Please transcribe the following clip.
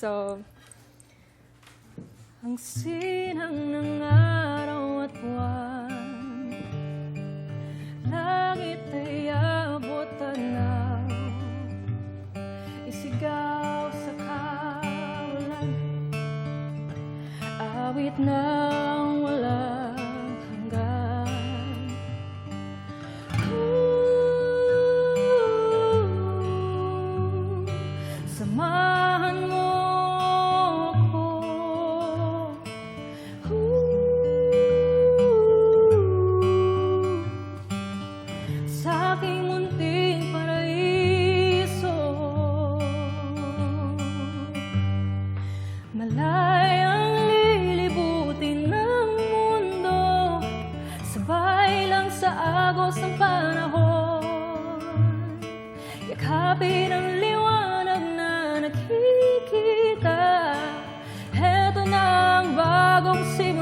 So, ang sinang ng araw at buwan, langit ay abot tanaw, isigaw sa kawalan, awit ng walang hanggan. Samahan mo ako, sa aking munting paraiso. Malayang lilibutin ng mundo, sabay lang sa agos ng panahon. Yakapin ang liwanag na nakikita, heto na ang bagong simula.